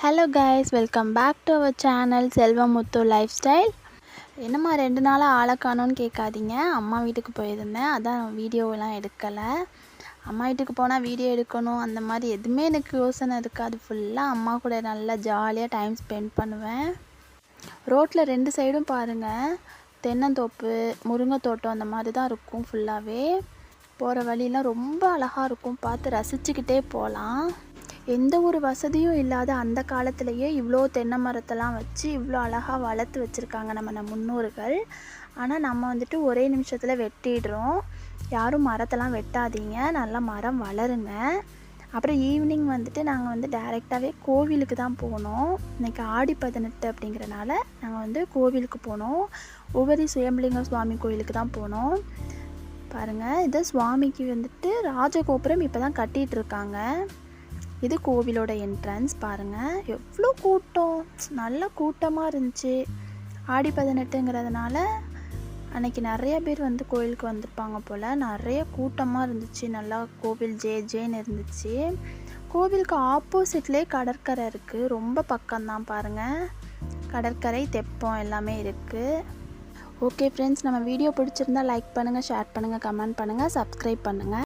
Hello guys, welcome back to our channel Selvamuthu lifestyle. என்னம்மா 2 நாளாக ஆளை காணோன்னு கேட்காதீங்க. அம்மா வீட்டுக்கு போயிருந்தேன், அதான் வீடியோவெலாம் எடுக்கலை. அம்மா வீட்டுக்கு போனால் வீடியோ எடுக்கணும் அந்த மாதிரி எதுவுமே எனக்கு யோசனை இருக்காது. ஃபுல்லாக அம்மா கூட நல்லா ஜாலியாக டைம் ஸ்பெண்ட் பண்ணுவேன். ரோட்டில் 2 சைடும் பாருங்கள், தென்னந்தோப்பு, முருங்கை தோட்டம் அந்த மாதிரி தான் இருக்கும். ஃபுல்லாகவே போகிற வழியெலாம் ரொம்ப அழகாக இருக்கும், பார்த்து ரசிச்சுக்கிட்டே போகலாம். எந்த ஒரு வசதியும் இல்லாத அந்த காலத்திலேயே இவ்வளோ தென்னை மரத்தெல்லாம் வச்சு இவ்வளோ அழகாக வளர்த்து வச்சுருக்காங்க நம்ம முன்னோர்கள். ஆனால் நம்ம வந்துட்டு ஒரே நிமிஷத்தில் வெட்டிடுறோம். யாரும் மரத்தெல்லாம் வெட்டாதீங்க, நல்லா மரம் வளருங்க. அப்புறம் ஈவினிங் வந்துட்டு நாங்கள் டைரெக்டாகவே கோவிலுக்கு தான் போனோம். இன்றைக்கி ஆடி 18 அப்படிங்கிறனால நாங்கள் கோவிலுக்கு போனோம். உபரி சுயம்பலிங்க சுவாமி கோவிலுக்கு தான் போனோம். பாருங்கள், இது சுவாமிக்கு ராஜகோபுரம் இப்போ தான் கட்டிகிட்ருக்காங்க. இது கோவிலோட என்ட்ரன்ஸ். பாருங்கள் எவ்வளோ கூட்டம், நல்ல கூட்டமாக இருந்துச்சு. ஆடி 18ங்கிறதுனால அன்றைக்கி நிறைய பேர் கோயிலுக்கு வந்திருப்பாங்க போல். நிறைய கூட்டமாக இருந்துச்சு, நல்லா கோவில் ஜேன்னு இருந்துச்சு. கோவிலுக்கு ஆப்போசிட்லேயே கடற்கரை இருக்குது, ரொம்ப பக்கம்தான். பாருங்கள், கடற்கரை, தெப்பம் எல்லாமே இருக்குது. ஓகே ஃப்ரெண்ட்ஸ், நம்ம வீடியோ பிடிச்சிருந்தா லைக் பண்ணுங்கள், ஷேர் பண்ணுங்கள், கமெண்ட் பண்ணுங்கள், சப்ஸ்கிரைப் பண்ணுங்கள்.